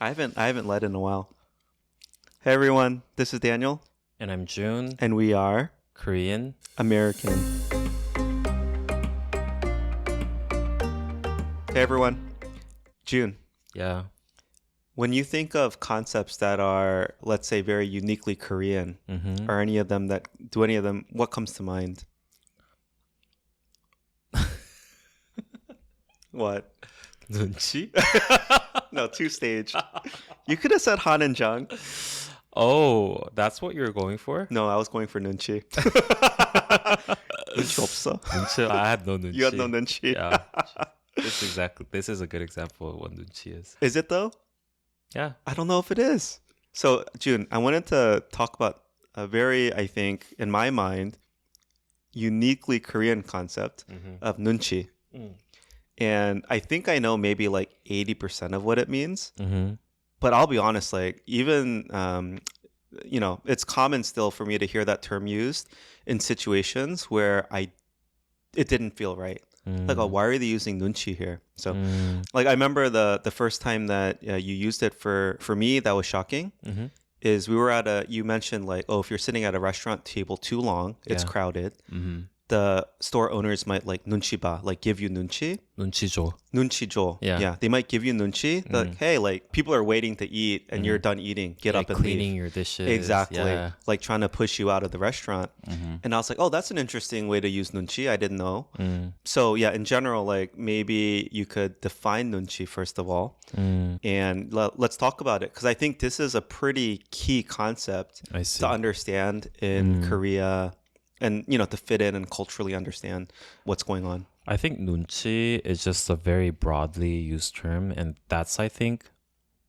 I haven't led in a while. Hey everyone, this is Daniel, And I'm Jun, and we are Korean. American. Hey everyone, June. Yeah. When you think of concepts that are, let's say, very uniquely Korean, Mm-hmm. are any of them what comes to mind? What? Noonchi? No, two stage. You could have said Han and Jung. Oh, that's what you're going for? No, I was going for Nunchi. Nunchi 없어? Noonchi? I had no Noonchi. You had no Nunchi. Yeah. This is a good example of what Noonchi is. Is it though? Yeah. I don't know if it is. So, June, I wanted to talk about a very, I think, in my mind, uniquely Korean concept of nunchi. Mm. And I think I know maybe like 80% of what it means. Mm-hmm. But I'll be honest, like, even, it's common still for me to hear that term used in situations where it didn't feel right. Like, oh, why are they using nunchi here? So, like, I remember the first time that you used it for me, that was shocking. Mm-hmm. Is we were you mentioned like, oh, if you're sitting at a restaurant table too long, it's Yeah. crowded. Mm-hmm. The store owners might like nunchi ba, like give you nunchi. Noonchijo. Nunchi jo. Yeah. They might give you nunchi. Like, hey, like people are waiting to eat and you're done eating. Get up and cleaning leave. your dishes. Exactly. Yeah. Like trying to push you out of the restaurant. Mm-hmm. And I was like, oh, that's an interesting way to use nunchi. I didn't know. Mm. So yeah, in general, like maybe you could define nunchi first of all. Mm. And let's talk about it because I think this is a pretty key concept I see. to understand in Korea and, to fit in and culturally understand what's going on. I think nunchi is just a very broadly used term, and that's, I think,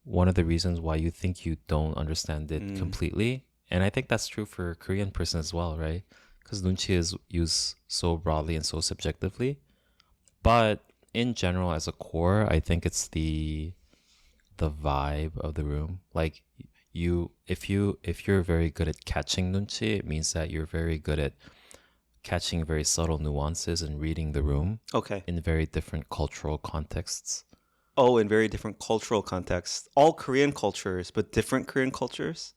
one of the reasons why you think you don't understand it completely. And I think that's true for a Korean person as well, right? Because nunchi is used so broadly and so subjectively. But in general, as a core, I think it's the vibe of the room. Like if you're very good at catching nunchi, it means that you're very good at catching very subtle nuances and reading the room Okay. in very different cultural contexts. Oh, in very different cultural contexts. All Korean cultures, but different Korean cultures?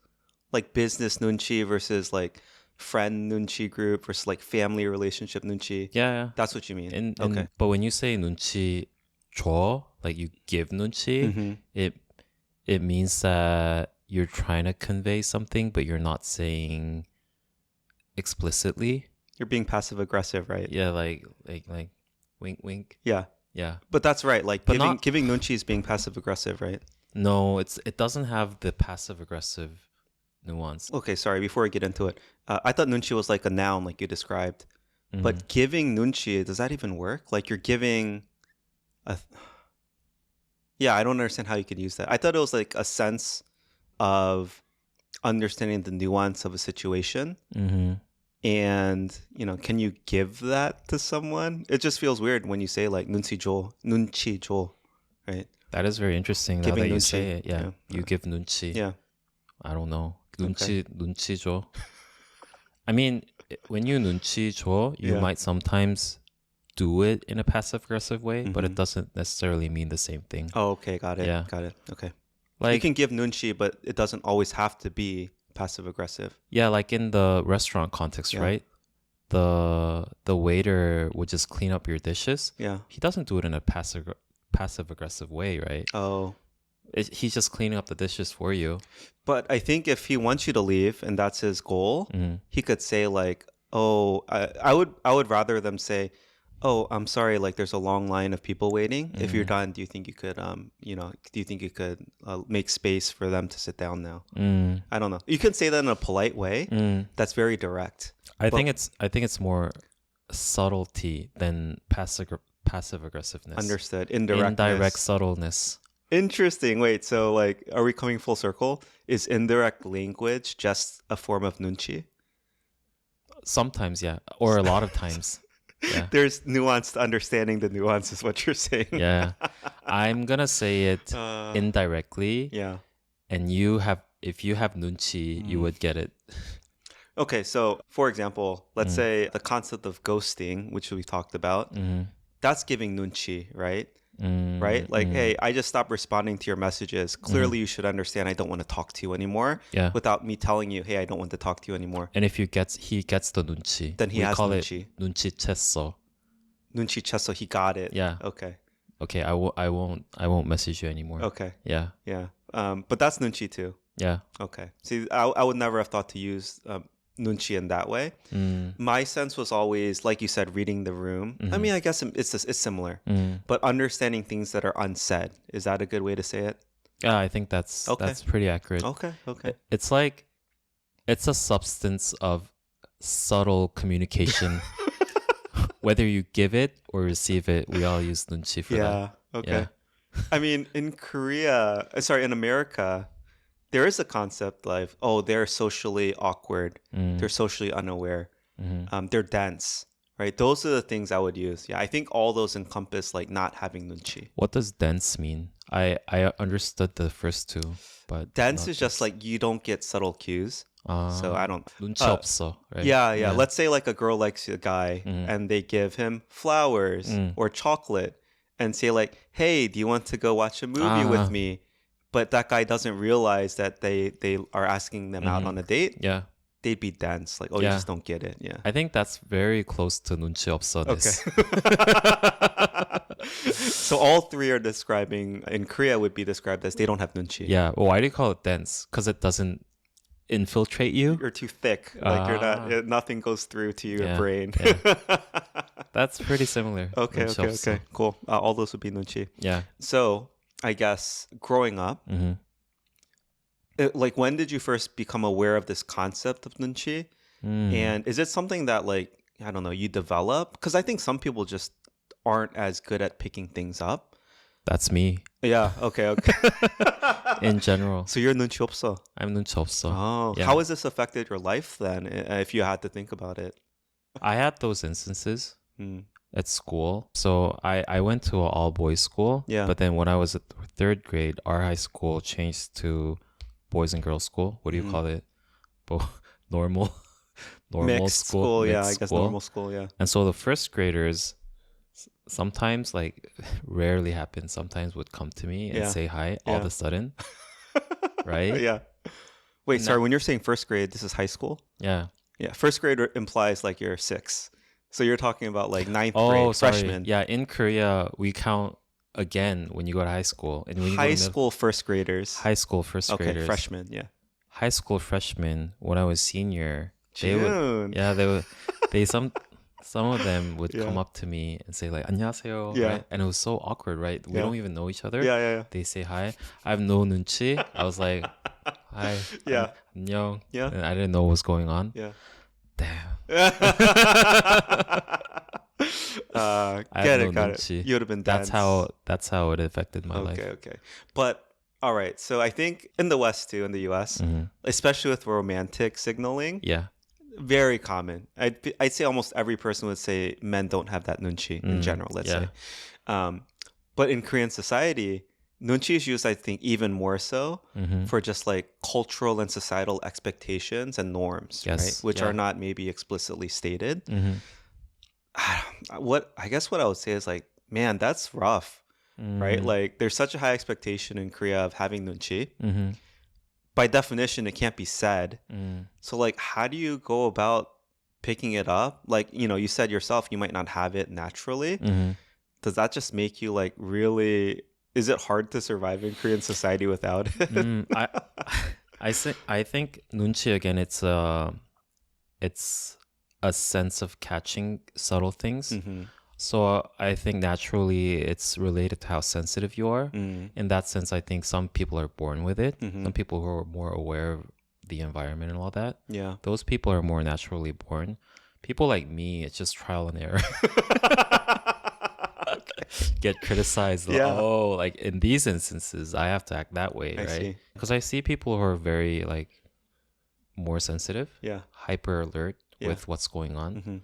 Like business nunchi versus like friend nunchi group versus like family relationship nunchi. Yeah. That's what you mean. And but when you say nunchi 줘, like you give nunchi, it means that you're trying to convey something, but you're not saying explicitly. You're being passive aggressive, right? Yeah, like wink, wink. Yeah. Yeah. But that's right. Like But not- giving nunchi is being passive aggressive, right? No, it doesn't have the passive aggressive nuance. Okay, sorry. Before I get into it, I thought nunchi was like a noun, like you described. But giving nunchi, does that even work? Like you're giving yeah, I don't understand how you could use that. I thought it was like a sense of understanding the nuance of a situation. Mm-hmm. And, can you give that to someone? It just feels weird when you say like nunchi jo, right? That is very interesting now Giving that you nunchi. say it. Yeah. Yeah. You give nunchi. Yeah. I don't know. Okay. 눈치 줘. I mean, when you 눈치 줘, you Yeah. might sometimes do it in a passive aggressive way, but it doesn't necessarily mean the same thing. Oh, okay. Got it. Yeah. Got it. Okay. You Like can give nunchi, but it doesn't always have to be passive aggressive. yeah, like in the restaurant context, Yeah. right? The waiter would just clean up your dishes. Yeah. He doesn't do it in a passive aggressive way, right? Oh. He's just cleaning up the dishes for you. But I think if he wants you to leave and that's his goal, he could say like, "Oh, I would rather them say, oh, I'm sorry, like there's a long line of people waiting. If you're done, do you think you could, make space for them to sit down now?" I don't know. You can say that in a polite way. That's very direct. I think it's more subtlety than passive aggressiveness. Understood. Indirect subtleness. Interesting. Wait, so like, are we coming full circle? Is indirect language just a form of nunchi? Sometimes, yeah, or a lot of times. Yeah. There's nuance to understanding the nuance is what you're saying. Yeah. I'm gonna say it indirectly. Yeah. And if you have nunchi, you would get it. Okay, so for example, let's say the concept of ghosting, which we talked about, that's giving nunchi, right? right? Like, hey, I just stopped responding to your messages. Clearly, you should understand I don't want to talk to you anymore. Yeah. Without me telling you, hey, I don't want to talk to you anymore. And if he gets the 눈치, Then he we has call 눈치. it 눈치챘어. 눈치챘어, he got it. Yeah. Okay. Okay, I won't message you anymore. Okay. Yeah. Yeah. But that's nunchi too. Yeah. Okay. See, I would never have thought to use nunchi in that way. My sense was always, like you said, reading the room. I mean, I guess it's similar, but understanding things that are unsaid. Is that a good way to say it? Yeah, I think that's pretty accurate. Okay. Okay. It's like it's a substance of subtle communication. Whether you give it or receive it, we all use 눈치 for that. Yeah. Okay. I mean, in America, there is a concept like, oh, they're socially awkward. They're socially unaware. They're dense, right? Those are the things I would use. Yeah, I think all those encompass like not having nunchi. What does dense mean? I understood the first two, but dense is just like you don't get subtle cues. So I don't. 눈치 없어, right? Yeah. Let's say like a girl likes a guy and they give him flowers or chocolate and say like, hey, do you want to go watch a movie with me? But that guy doesn't realize that they are asking them out on a date. Yeah. They'd be dense. Like, oh, you just don't get it. Yeah. I think that's very close to 눈치 없어ness. Okay. So all three are describing, in Korea would be described as they don't have nunchi. Yeah. Well, why do you call it dense? Because it doesn't infiltrate you? You're too thick. Like you're not, nothing goes through to your brain. Yeah. That's pretty similar. Okay. Cool. All those would be nunchi. Yeah. So I guess growing up, like when did you first become aware of this concept of nunchi? And is it something that like, I don't know, you develop? Because I think some people just aren't as good at picking things up. That's me. Yeah. Okay. In general. So you're 눈치 없어. I'm 눈치 없어. Oh. Yeah. How has this affected your life then, if you had to think about it? I had those instances at school. So I went to an all-boys school. Yeah. But then when I was at third grade, our high school changed to boys and girls school. What do you call it? Normal Mixed school. Yeah, I guess normal school. Yeah. And so the first graders sometimes, like rarely happens, sometimes would come to me and say hi all of a sudden. Right? Yeah. Wait, sorry, when you're saying first grade, this is high school? Yeah. Yeah. First grade implies like you're 6. So you're talking about like ninth grade, freshman. Yeah, in Korea, we count again when you go to high school. And when you high school first graders. High school first graders. Okay, freshmen, yeah. High school freshmen, when I was senior, June. some of them would come up to me and say like 안녕하세요, right? And it was so awkward, right? We don't even know each other. Yeah. They say hi. I have no 눈치. I was like, hi. 안녕. Yeah. And I didn't know what was going on. Yeah. Damn. Got it. You would have been dense. That's how it affected my life. Okay. But all right. So I think in the West too, in the US, especially with romantic signaling, very common. I'd say almost every person would say men don't have that nunchi in general, let's say. But in Korean society, nunchi is used, I think, even more so for just like cultural and societal expectations and norms, right? Which are not maybe explicitly stated. I guess what I would say is like, man, that's rough, right? Like there's such a high expectation in Korea of having nunchi. By definition, it can't be said. So like, how do you go about picking it up? Like, you said yourself, you might not have it naturally. Does that just make you like really, is it hard to survive in Korean society without it? I think 눈치, again, it's a sense of catching subtle things. So I think naturally it's related to how sensitive you are. In that sense, I think some people are born with it. Some people who are more aware of the environment and all that. Yeah. Those people are more naturally born. People like me, it's just trial and error. Get criticized. Like in these instances, I have to act that way, right? Because I see people who are very like more sensitive, hyper alert with what's going on.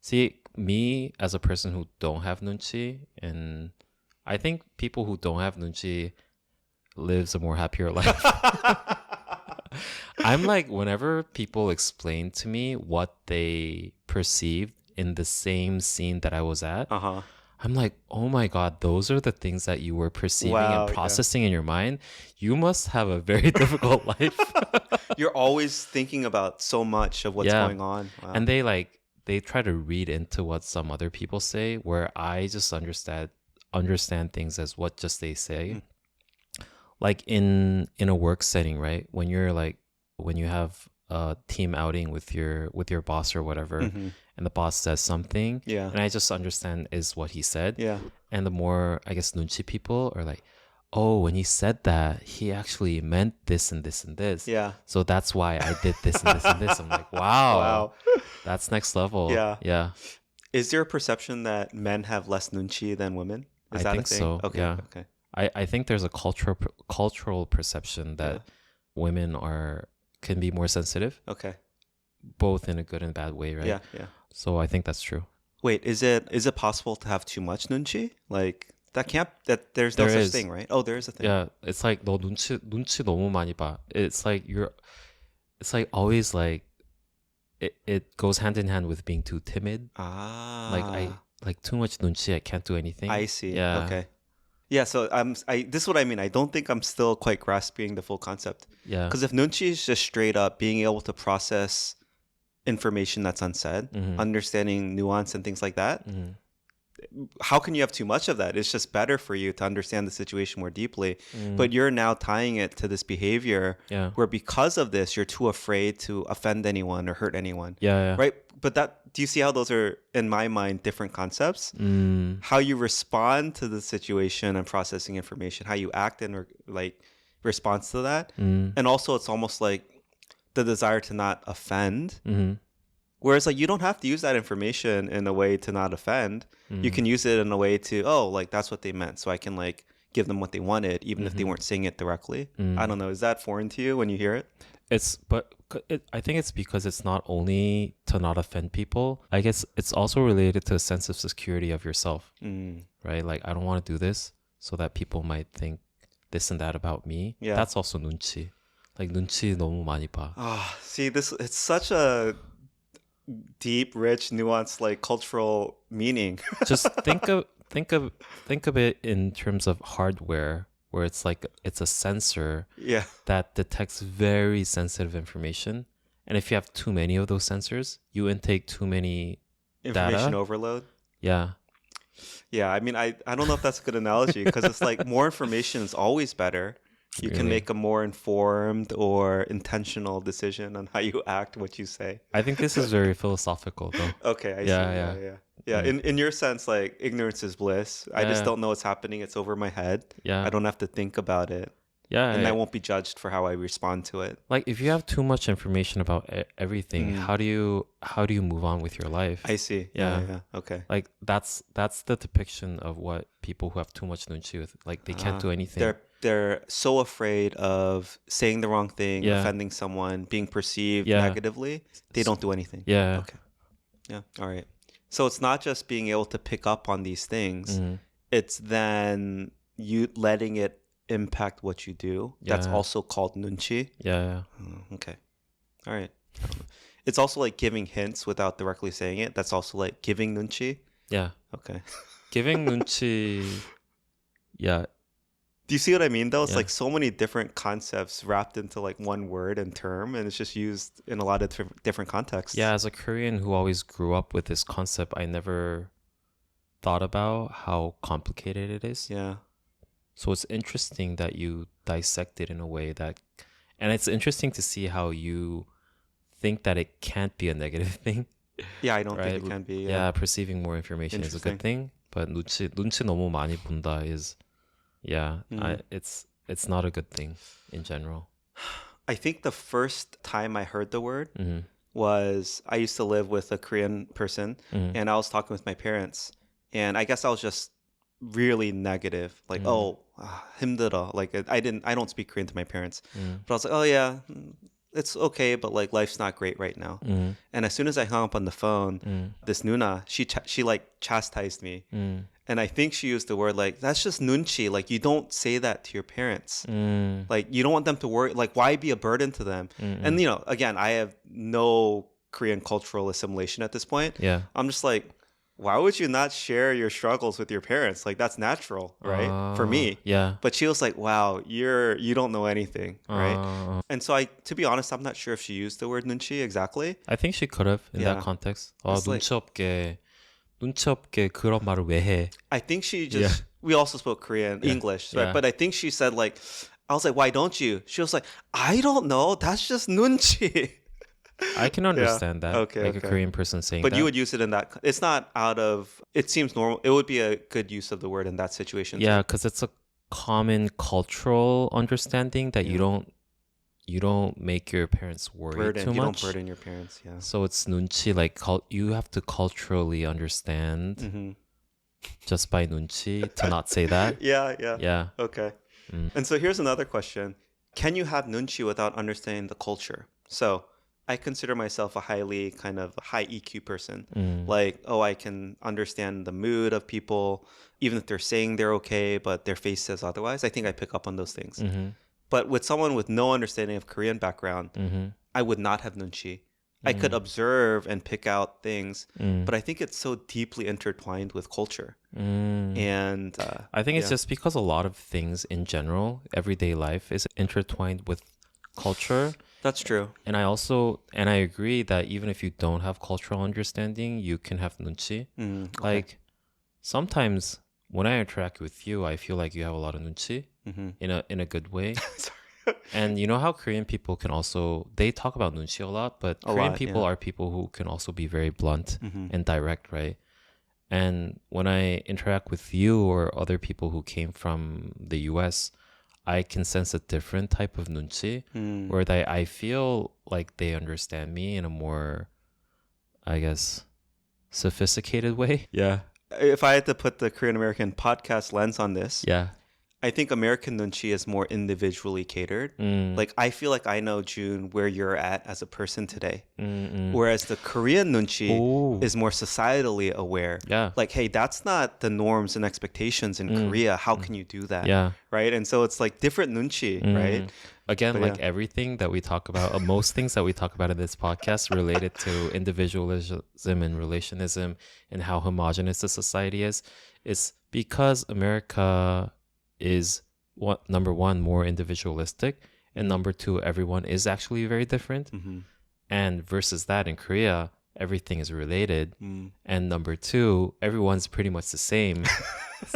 See, me as a person who don't have nunchi, and I think people who don't have nunchi lives a more happier life. I'm like, whenever people explain to me what they perceived in the same scene that I was at, I'm I'm like, oh my God, those are the things that you were perceiving Wow, and yeah. processing in your mind. You must have a very difficult life. You're always thinking about so much of what's Yeah. going on. Wow. And they try to read into what some other people say, where I just understand things as what just they say. Mm. Like in a work setting, right? When you have a team outing with your boss or whatever, Mhm. and the boss says something, Yeah. and I just understand is what he said. Yeah. And the more, I guess, Noonchi people are like, oh, when he said that, he actually meant this and this and this. Yeah. So that's why I did this and this and this. I'm like, wow, Wow. that's next level. Yeah. Yeah, Is there a perception that men have less nunchi than women? Is I that a think thing? so. Okay. Yeah. Okay. I think there's a cultural perception Yeah. that women can be more sensitive, Okay. both in a good and bad way, right? Yeah. Yeah. So I think that's true. Wait, is it possible to have too much nunchi? Like that there's no There such is. thing, right? Oh, there is a thing. Yeah, it's like 너 눈치 너무 많이 봐. It's like always like it goes hand in hand with being too timid. Like Ah. like too much 눈치, I can't do anything. I see. Yeah. Okay. Yeah, so this is what I mean. I don't think I'm still quite grasping the full concept. Yeah. Because if nunchi is just straight up being able to process information that's unsaid, Mhm. understanding nuance and things like that, Mhm. how can you have too much of that? It's just better for you to understand the situation more deeply. Mm. But you're now tying it to this behavior Yeah. where because of this, you're too afraid to offend anyone or hurt anyone. Yeah. Right? But do you see how those are, in my mind, different concepts? Mm. How you respond to the situation and processing information, how you act in response to that. Mm. And also it's almost like the desire to not offend. Mhm. Whereas like you don't have to use that information in a way to not offend. You Mm. can use it in a way to, oh, like that's what they meant. So I can like give them what they wanted, even if they Mhm. weren't saying it directly. Mm. I don't know. Is that foreign to you when you hear it? I think it's because it's not only to not offend people. I guess it's also related to a sense of security of yourself, Mm. right? Like I don't want to do this so that people might think this and that about me. Yeah. That's also 눈치. Like 눈치 너무 많이 봐. Ah, see, it's such a deep, rich, nuanced, like cultural meaning. Just think of it in terms of hardware, where it's like it's a sensor Yeah. that detects very sensitive information. And if you have too many of those sensors, you intake too many Information data. overload. Yeah. Yeah, I mean, I don't know if that's a good analogy because it's like more information is always better. You can Really. make a more informed or intentional decision on how you act, what you say. I think this is very philosophical though. Okay, I see. Yeah, Yeah, yeah. yeah. Yeah, in your sense, like ignorance is bliss. I just Yeah. don't know what's happening. It's over my head. Yeah. I don't have to think about it. Yeah. And I won't be judged for how I respond to it. Like if you have too much information about everything, Mm. how do you move on with your life? I see. Yeah. Yeah. Okay. Like that's the depiction of what people who have too much nunchi with. Like they can't do anything. They're so afraid of saying the wrong thing, Yeah. offending someone, being perceived Yeah. negatively. They don't do anything. Yeah. Okay. Yeah. All right. So it's not just being able to pick up on these things. Mhm. It's then you letting it impact what you do. That's Yeah. also called nunchi. Yeah. Okay. All right. It's also like giving hints without directly saying it. That's also like giving nunchi. Yeah. Okay. Giving nunchi. Yeah. Do you see what I mean though? It's Yeah. like so many different concepts wrapped into like one word and term, and it's just used in a lot of different contexts. Yeah, as a Korean who always grew up with this concept, I never thought about how complicated it is. Yeah. So it's interesting that you dissect it in a way that, and it's interesting to see how you think that it can't be a negative thing, Yeah, I don't right? think it can be. Yeah, perceiving more information is a good thing, but 눈치 너무 많이 본다 is, yeah, it's not a good thing in general. I think the first time I heard the word Mm-hmm. was I used to live with a Korean person, Mm-hmm. and I was talking with my parents, and I guess I was just really negative, like, 힘들어. Like I don't speak Korean to my parents, but I was like, oh yeah, it's okay, but like life's not great right now. Mm-hmm. And as soon as I hung up on the phone, this Nuna, she like chastised me. And I think she used the word like, that's just nunchi. Like, you don't say that to your parents. Like, you don't want them to worry. Like, why be a burden to them? And, again, I have no Korean cultural assimilation at this point. Yeah. I'm just like, why would you not share your struggles with your parents? Like that's natural, right? For me. Yeah. But she was like, wow, you don't know anything, right? And so to be honest, I'm not sure if she used the word nunchi exactly. I think she could have in that Yeah. context. It's like- 눈치 없게 그런 말을 왜 해? I think she Yeah. just, we also spoke Korean, English, right? Yeah. But I think she said like, I was like, why don't you? She was like, I don't know. That's just nunchi. I can understand that. Okay, like okay. a Korean person saying But that. you would use it in that, it's not out of, it seems normal. It would be a good use of the word in that situation. Yeah, because it's a common cultural understanding that you don't make your parents worry Burden. too You much. don't burden your parents. Yeah. So it's 눈치, like you have to culturally understand Mm-hmm. just by 눈치 to not say that. Yeah, yeah. Yeah. Okay. Mm. And so here's another question. Can you have nunchi without understanding the culture? So I consider myself a highly kind of high EQ person. Mm. Like, oh, I can understand the mood of people, even if they're saying they're okay, but their face says otherwise. I think I pick up on those things. Mm-hmm. But with someone with no understanding of Korean background, Mm-hmm. I would not have nunchi. I could observe and pick out things, but I think it's so deeply intertwined with culture. And I think it's yeah. just because a lot of things in general, everyday life is intertwined with culture. That's true. And I agree that even if you don't have cultural understanding, you can have 눈치. Okay. Like sometimes when I interact with you, I feel like you have a lot of 눈치 in a good way. Sorry. And you know how Korean people can also, they talk about 눈치 a lot, but Korean people are people who can also be very blunt and direct, right? And when I interact with you or other people who came from the US, I can sense a different type of 눈치 where I feel like they understand me in a more, I guess, sophisticated way. Yeah. If I had to put the Korean American podcast lens on this, Yeah. I think American nunchi is more individually catered. Like I feel like I know, Jun, where you're at as a person today. Whereas the Korean nunchi is more societally aware. Yeah. Like, hey, that's not the norms and expectations in Korea. How can you do that? Yeah. Right? And so it's like different nunchi, right? Again, But like yeah. everything that we talk about, most things that we talk about in this podcast related to individualism and relationism and how homogenous the society is because America is number one, more individualistic, and number two, everyone is actually very different. And versus that in Korea, everything is related. And number two, everyone's pretty much the same.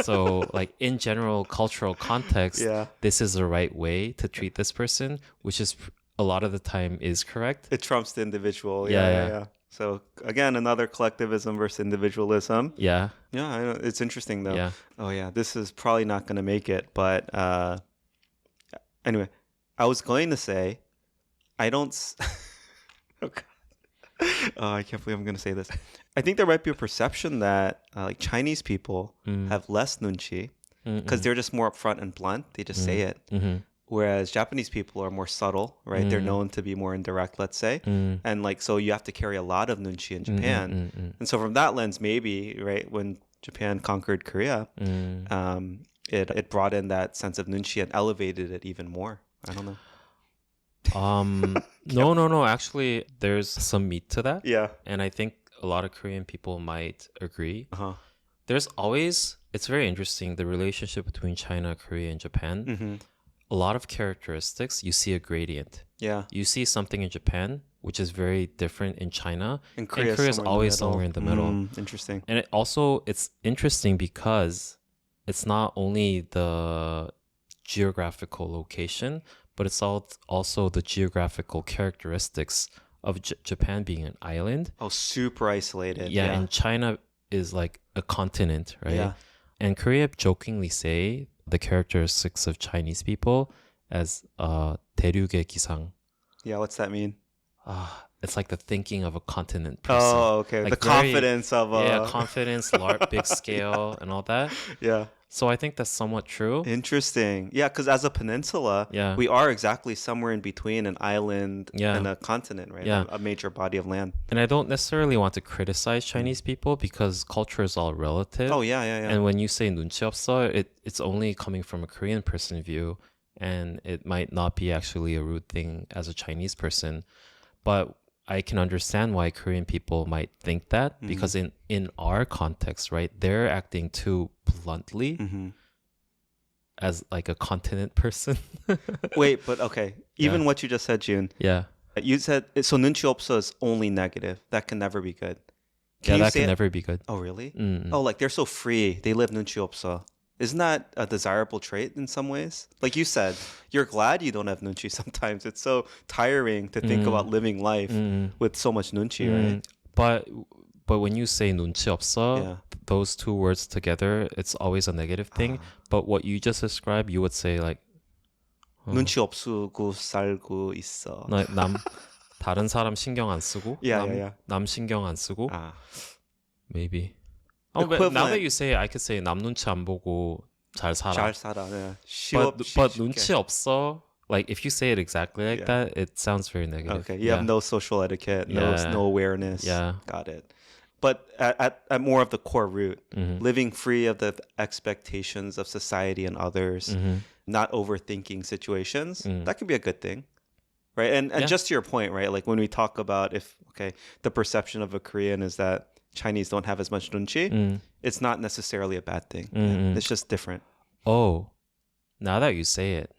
So like in general cultural context, this is the right way to treat this person, which is a lot of the time is correct. It trumps the individual. Yeah. Yeah. So again, another collectivism versus individualism. Yeah. Yeah, I know. It's interesting though. Yeah. Oh yeah, this is probably not going to make it, but anyway, I was going to say I don't oh god. Oh, I can't believe I'm going to say this. I think there might be a perception that like Chinese people have less nunchi because they're just more upfront and blunt. They just say it. Whereas Japanese people are more subtle, right? They're known to be more indirect, let's say. And like, so you have to carry a lot of nunchi in Japan. And so from that lens, maybe, right, when Japan conquered Korea, it brought in that sense of nunchi and elevated it even more. I don't know. No. Actually, there's some meat to that. Yeah. And I think a lot of Korean people might agree. Uh-huh. There's always, it's very interesting, the relationship between China, Korea, and Japan. A lot of characteristics, you see a gradient. Yeah. You see something in Japan, which is very different in China. And Korea is always somewhere in the middle. Interesting. And it's interesting because it's not only the geographical location, but it's also the geographical characteristics of Japan being an island. Oh, super isolated. Yeah, and China is like a continent, right? Yeah. And Korea jokingly say the characteristics of Chinese people as 대륙의 기상. Yeah, what's that mean? It's like the thinking of a continent person. Oh, okay. Like the confidence of a... Yeah, confidence, large, big scale, and all that. Yeah. So I think that's somewhat true. Interesting. Yeah, because as a peninsula, we are exactly somewhere in between an island and a continent, right? Yeah. A major body of land. And I don't necessarily want to criticize Chinese people because culture is all relative. Oh, yeah. And when you say 눈치 없어, it's only coming from a Korean person view, and it might not be actually a rude thing as a Chinese person. But I can understand why Korean people might think that because in our context, right, they're acting too bluntly as like a continent person. Wait, but okay. Even Yeah. what you just said, June. Yeah. You said so. 눈치 없어 is only negative. That can never be good. Yeah, Can you that say can it? never be good. Oh, really? Mm. Oh, like they're so free. They live 눈치 없어. Isn't that a desirable trait in some ways? Like you said, you're glad you don't have 눈치 sometimes. It's so tiring to think about living life with so much 눈치, right? But when you say 눈치 없어, Yeah. those two words together, it's always a negative thing. But what you just described, you would say like 눈치 없고 살고 있어. 다른 사람 신경 안 쓰고 Yeah, yeah. 남 신경 안 쓰고 Ah. maybe. Oh, but now Equivalent. that you say it, I could say 남 눈치 안 보고 잘 살아. 잘 살아. Yeah. But 눈치 없어, like if you say it exactly like Yeah. that, it sounds very negative. Okay, you have no social etiquette, no awareness. Yeah. Got it. But at more of the core root, living free of the expectations of society and others, not overthinking situations, that can be a good thing. Right? And just to your point, right? Like when we talk about the perception of a Korean is that Chinese don't have as much nunchi, it's not necessarily a bad thing. Yeah, it's just different. Oh, now that you say it,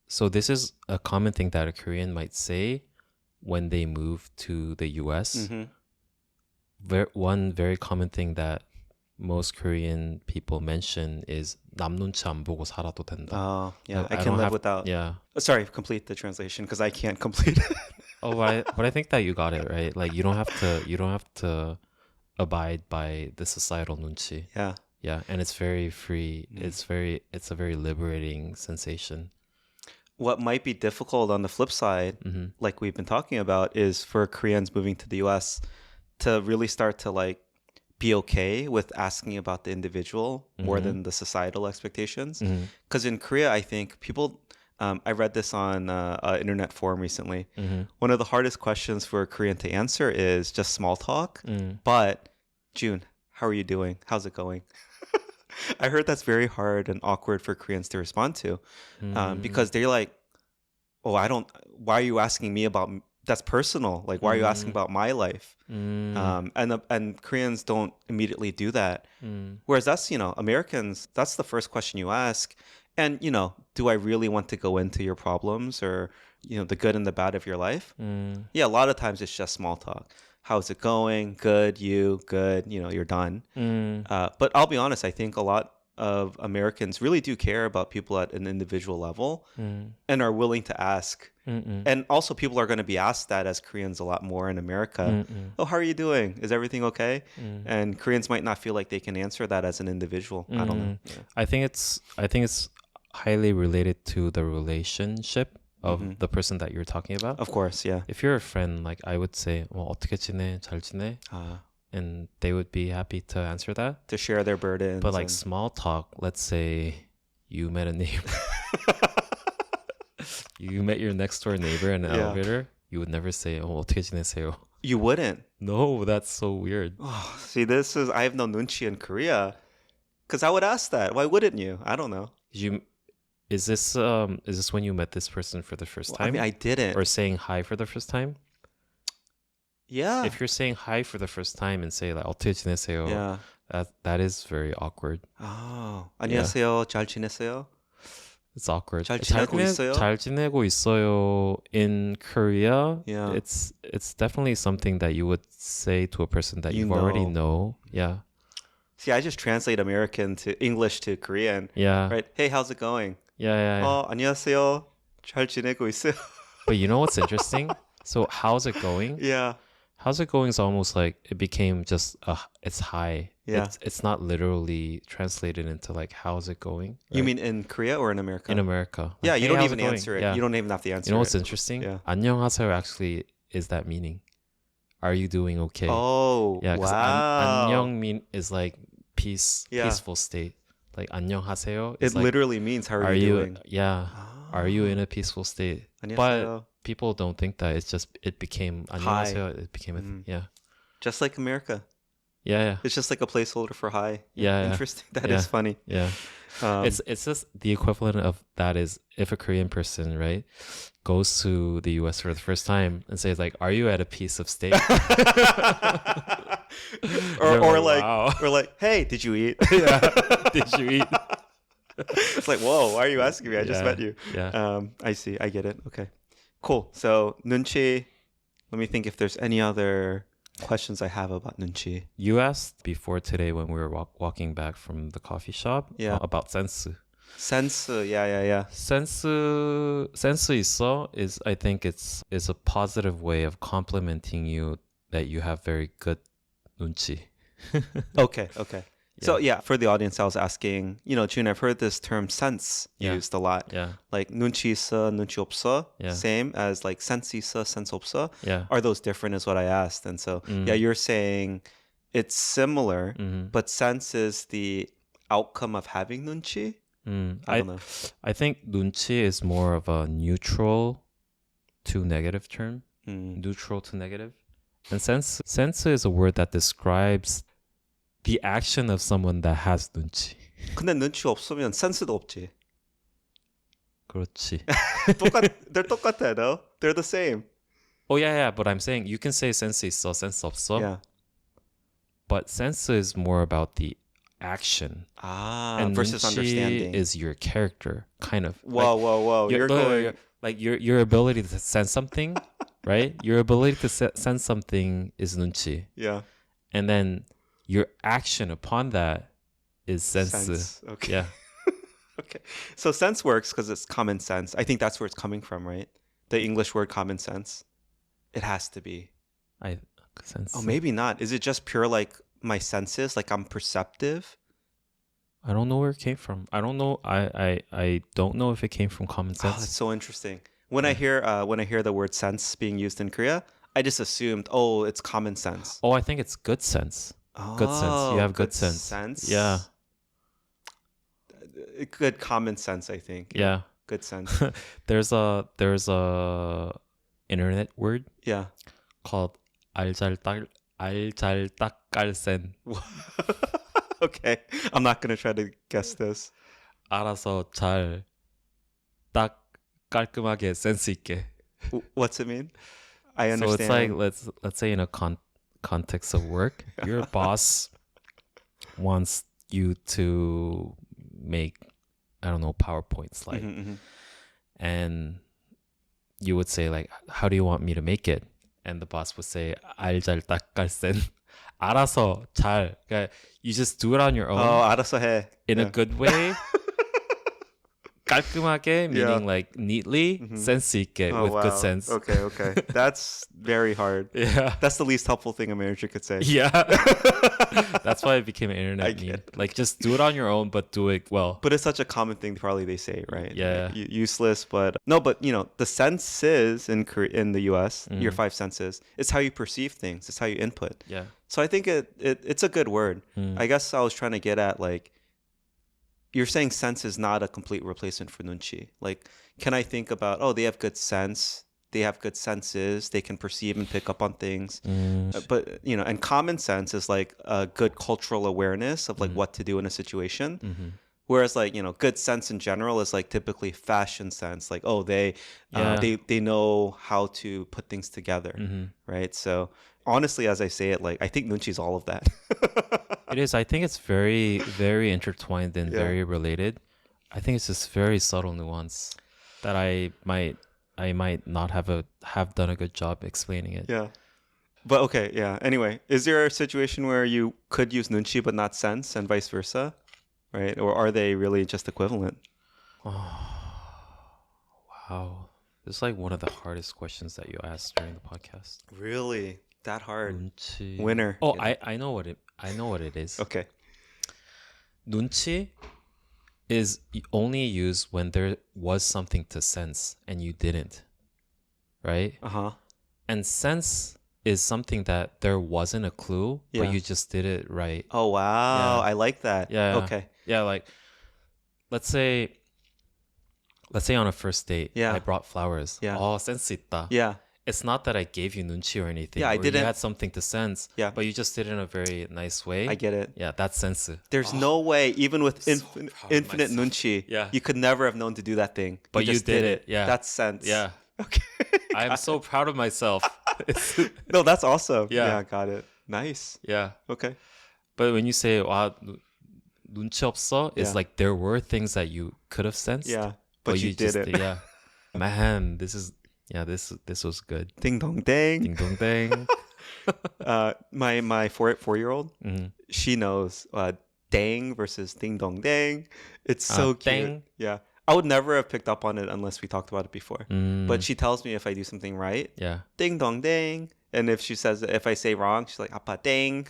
so this is a common thing that a Korean might say when they move to the US. One very common thing that most Korean people mention is 남 눈치 안 보고 살아도 된다. Oh, yeah. Like, I can live without. Yeah. Sorry, complete the translation because I can't complete it. Oh, but I think that you got it right. Like you don't have to abide by the societal 눈치. Yeah. Yeah, and it's very free. It's a very liberating sensation. What might be difficult on the flip side, like we've been talking about, is for Koreans moving to the US to really start to like be okay with asking about the individual more than the societal expectations. Because in Korea, I think people, I read this on an internet forum recently. One of the hardest questions for a Korean to answer is just small talk. But June, how are you doing? How's it going? I heard that's very hard and awkward for Koreans to respond to because they're like, oh, why are you asking me about, that's personal. Like, why are you asking about my life? And Koreans don't immediately do that. Whereas that's, Americans, that's the first question you ask. And, do I really want to go into your problems or, the good and the bad of your life? Yeah, a lot of times it's just small talk. How's it going? Good, you, good, you're done. But I'll be honest, I think a lot of Americans really do care about people at an individual level and are willing to ask. And also people are going to be asked that as Koreans a lot more in America. Oh, how are you doing? Is everything okay? And Koreans might not feel like they can answer that as an individual. I don't know. Yeah. I think it's highly related to the relationship of the person that you're talking about. Of course, yeah. If you're a friend, like I would say, 어떻게 지내? 잘 지내? And they would be happy to answer that. To share their burdens. But like small talk, let's say you met a neighbor. You met your next door neighbor in an elevator. You would never say, 어떻게 지내세요? You wouldn't. No, that's so weird. Oh, see, I have no nunchi in Korea. Because I would ask that. Why wouldn't you? I don't know. Is this when you met this person for the first time? I mean, I didn't. Or saying hi for the first time? Yeah. If you're saying hi for the first time and say like 어떻게 지내세요? That is very awkward. Oh, 안녕하세요. 잘 지내세요? It's awkward. 잘 지내고 있어요? 잘 지내고 있어요. In Korea, yeah. it's definitely something that you would say to a person that you already know. Yeah. See, I just translate American to English to Korean. Yeah. Right? Hey, how's it going? Yeah. 안녕하세요. 잘 지내고 있어요? But you know what's interesting? So how's it going? Yeah. How's it going is almost like it became just it's hi. Yeah. It's not literally translated into like how's it going? Right? You mean in Korea or in America? In America. Like, yeah, you hey, don't how's even it going? answer it. Yeah. You don't even have to answer it. You know what's interesting? Yeah. 안녕하세요 actually is that meaning. Are you doing okay? Oh, yeah, wow. 안녕 is like peaceful state. Like 안녕하세요 is it like, literally means how are you doing? Yeah. Are you in a peaceful state? 안녕하세요. But people don't think that. It's just it became 안녕하세요. It became a yeah. Just like America. Yeah. It's just like a placeholder for hi. Yeah. Interesting. That is funny. Yeah. It's just the equivalent of that is if a Korean person, right, goes to the US for the first time and says like, "Are you at a piece of steak?" or like, like, wow. or like, hey, did you eat? Yeah. Did you eat? It's like, whoa, why are you asking me? I just Yeah. met you. Yeah. I see. I get it. Okay, cool. So Noonchi, let me think if there's any other questions I have about Noonchi. You asked before today when we were walking back from the coffee shop Yeah. about sense. Sense, yeah. sense 있어 is I think it's a positive way of complimenting you that you have very good 눈치. Okay. So Yeah. yeah, for the audience, I was asking, Jun, I've heard this term sense Yeah. used a lot. Yeah. Like 눈치 있어, 눈치 없어, Yeah. same as like sense 있어, sense 없어. Yeah. Are those different is what I asked. And so, yeah, you're saying it's similar, but sense is the outcome of having 눈치? I don't know. I think 눈치 is more of a neutral to negative term. Neutral to negative. And sense is a word that describes the action of someone that has 눈치. 근데 눈치 없으면 센스도 없지. 그렇지. They're 똑같아, no? They're the same. Oh yeah, but I'm saying you can say sense 있어, sense 없어. Yeah. But sense is more about the action. And versus 눈치 understanding. is your character, kind of. Whoa. Your ability to sense something, right? Your ability to sense something is 눈치. Yeah. And then your action upon that is sense. Okay. Yeah. Okay. So sense works because it's common sense. I think that's where it's coming from, right? The English word common sense. It has to be. Sense. Oh, maybe not. Is it just pure like my senses? Like I'm perceptive? I don't know where it came from. I don't know. I don't know if it came from common sense. Oh, that's so interesting. When I hear the word sense being used in Korea, I just assumed, it's common sense. Oh, I think it's good sense. Good sense. You have good sense. Yeah. Good common sense, I think. Yeah. Good sense. there's a internet word Yeah. called 알잘딱깔센. Okay. I'm not going to try to guess this. 알아서 잘 딱 깔끔하게 센스 있게. What's it mean? I understand. So it's like let's say in a context of work, your boss wants you to make, I don't know, PowerPoint slide. And you would say like, how do you want me to make it? And the boss would say, 알잘딱깔센. 알아서 잘. You just do it on your own. 알아서 해. In a good way. 깔끔하게, meaning like neatly, sense 있게, with good sense. Okay. That's very hard. Yeah. That's the least helpful thing a manager could say. Yeah. That's why it became an internet meme. Like, just do it on your own, but do it well. But it's such a common thing, probably they say, right? Yeah. Like, useless, but no. But the senses in the U.S., your five senses, it's how you perceive things. It's how you input. Yeah. So I think it's a good word. I guess I was trying to get at like, you're saying sense is not a complete replacement for 눈치. Like, can I think about, they have good sense, they have good senses, they can perceive and pick up on things. But, and common sense is like a good cultural awareness of like what to do in a situation. Whereas like, good sense in general is like typically fashion sense. Like, they know how to put things together, right? So honestly, as I say it, like, I think 눈치 is all of that. It is. I think it's very, very intertwined and very related. I think it's just very subtle nuance that I might not have done a good job explaining it. Yeah. But okay, yeah. Anyway, is there a situation where you could use 눈치 but not sense and vice versa? Right? Or are they really just equivalent? Wow. This is like one of the hardest questions that you asked during the podcast. Really? That hard? 눈치. Winner. Oh, I know what it is. Okay. 눈치 is only used when there was something to sense and you didn't. Right? Uh-huh. And sense is something that there wasn't a clue, but you just did it right. Oh, wow. Yeah. I like that. Yeah. Okay. Yeah, like let's say on a first date, Yeah. I brought flowers. Yeah. Oh, sense 있다. Yeah. it's not that I gave you nunchi or anything. Yeah, I or didn't. You had something to sense. Yeah. But you just did it in a very nice way. I get it. Yeah, that's sense. There's no way, even with so proud of infinite myself. nunchi, Yeah. you could never have known to do that thing. But you just did it. Yeah. That's sense. Yeah. Okay. I'm so proud of myself. No, that's awesome. Yeah. Got it. Nice. Yeah. Okay. But when you say 와 눈치 없어, it's Yeah. like there were things that you could have sensed. Yeah. But you did just it. Yeah. Man, this was good. Ding dong dang. Ding dong dang. My 4-year-old, Mhm. she knows dang versus ding dong dang. It's so cute. Dang. Yeah. I would never have picked up on it unless we talked about it before. But she tells me if I do something right, Yeah. ding dong dang. And if I say wrong, she's like, apa dang.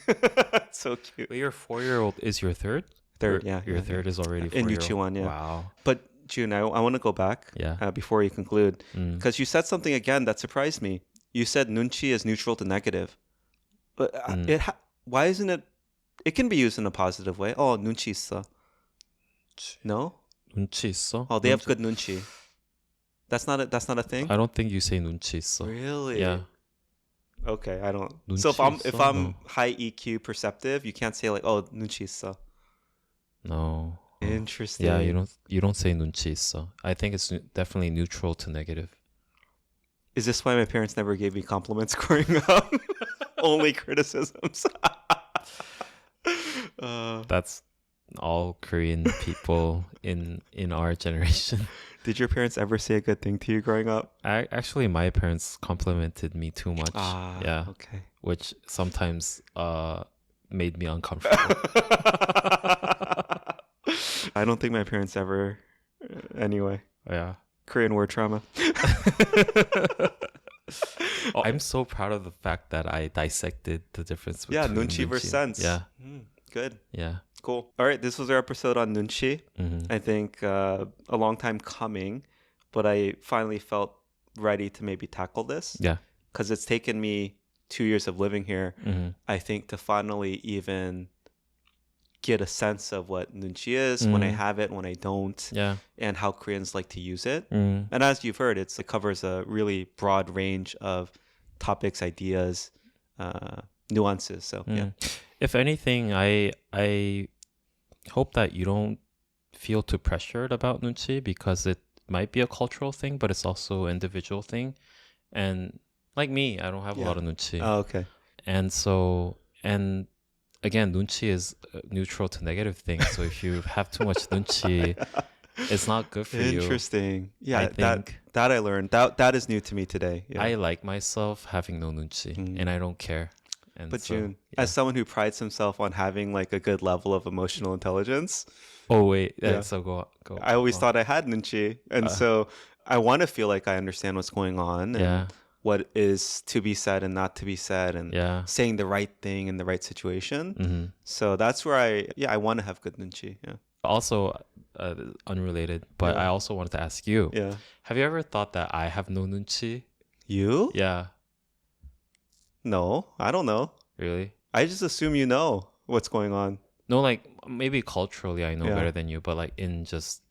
So cute. But your 4-year-old is your third? Third, Your- yeah. Your yeah, third is already In 4-year-old. Yuchiwan, yeah. Wow. But Jun, I want to go back Yeah. before you conclude. Because you said something again that surprised me. You said nunchi is neutral to negative. But why isn't it? It can be used in a positive way. Oh, nunchi 있어. No? 눈치 있어? Oh, they have good nunchi. That's not a thing? I don't think you say 눈치 있어. Really? Yeah. Okay, I don't. 눈치 So if 있어? I'm No. high EQ perceptive, you can't say like, oh, nunchi 있어. No. Interesting. Yeah, you don't say 눈치 있어. I think it's definitely neutral to negative. Is this why my parents never gave me compliments growing up? Only criticisms. That's all Korean people in our generation. Did your parents ever say a good thing to you growing up? Actually, my parents complimented me too much. Yeah, Okay. which sometimes made me uncomfortable. I don't think my parents ever. Anyway, Yeah. Korean word trauma. Oh, I'm so proud of the fact that I dissected the difference between Yeah, nunchi versus sense. Yeah, Good. yeah. Cool. All right, this was our episode on nunchi. Hmm. I think a long time coming, but I finally felt ready to maybe tackle this. Yeah. Because it's taken me 2 years of living here, Hmm. I think, to finally even get a sense of what nunchi is, when I have it, when I don't, Yeah. and how Koreans like to use it. Mm. And as you've heard, it covers a really broad range of topics, ideas, nuances. So, yeah. If anything, I hope that you don't feel too pressured about nunchi because it might be a cultural thing, but it's also an individual thing. And like me, I don't have a lot of nunchi. Oh, okay. And again, nunchi is a neutral to negative thing. So if you have too much nunchi, it's not good for you. Interesting. Yeah, I think that I learned. That is new to me today. Yeah. I like myself having no nunchi, and I don't care. And But so, Jun, yeah. as someone who prides himself on having like a good level of emotional intelligence, Oh wait, Yeah. so go. I always on. thought I had nunchi, and so I want to feel like I understand what's going on and Yeah, what is to be said and not to be said, and yeah. saying the right thing in the right situation. Hmm. So that's where I want to have good nunchi. Yeah, Also, unrelated, but Yeah. I also wanted to ask you: yeah. have you ever thought that I have no nunchi? You? Yeah, No, I don't know. really? I just assume you know what's going on. No, like maybe culturally I know Yeah. better than you, but like in just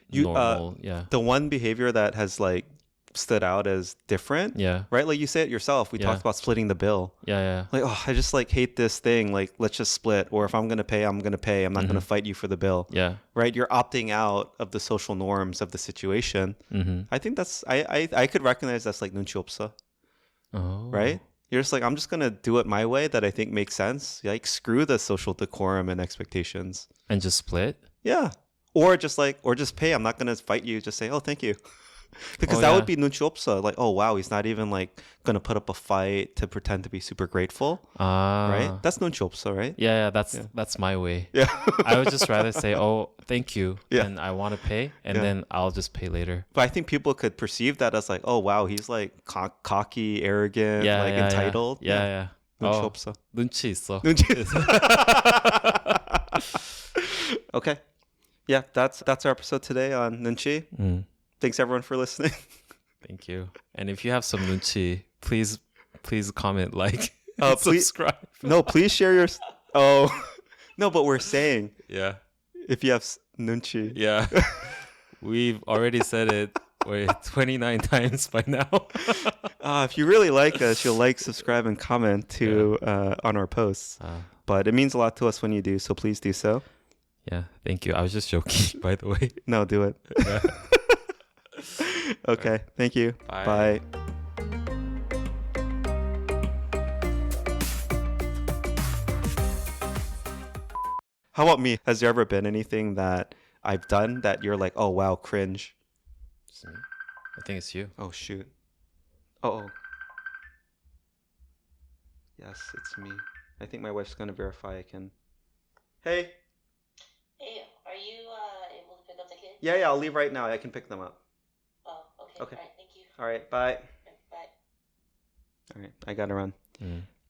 You, normal, yeah, The one behavior that has like stood out as different, yeah, right? Like you say it yourself. We Yeah. talked about splitting the bill. yeah. Like, oh, I just like hate this thing. Like, let's just split. Or if I'm gonna pay, I'm gonna pay. I'm not gonna fight you for the bill. Yeah. Right? You're opting out of the social norms of the situation. Mm-hmm. I think that's I could recognize that's like 눈치 없어, Oh. right? You're just like, I'm just gonna do it my way that I think makes sense. Like, screw the social decorum and expectations. And just split? Yeah. Or just pay. I'm not gonna fight you. Just say, oh, thank you. Because Oh, that yeah. would be 눈치 없어. Like, oh wow, he's not even like gonna put up a fight to pretend to be super grateful, right? That's 눈치 없어, right? Yeah, that's my way. Yeah. I would just rather say, "Oh, thank you," Yeah. and I want to pay, and Yeah. then I'll just pay later. But I think people could perceive that as like, oh wow, he's like cocky, arrogant, Yeah, like yeah, entitled. Yeah. 눈치 Oh, 없어. 눈치 있어. Okay. Yeah, that's our episode today on 눈치. Thanks everyone for listening. Thank you. And if you have some 눈치, please comment, like, Please- subscribe. No, please share your. Oh, no, but we're saying Yeah, if you have 눈치. yeah. We've already said it. Wait, 29 times by now. If you really like us, you'll like, subscribe, and comment to on our posts. But it means a lot to us when you do, so please do so. Yeah, thank you. I was just joking, by the way. No, do it. Yeah. Okay, thank you. Bye. Bye. How about me? Has there ever been anything that I've done that you're like, oh wow, cringe? It's me. I think it's you. Oh shoot. Oh. Yes, it's me. I think my wife's gonna verify I can. Hey. Hey, are you able to pick up the kids? Yeah, I'll leave right now. I can pick them up. Oh, okay. Okay. All right, thank you. All right, bye. Bye. All right, I gotta run.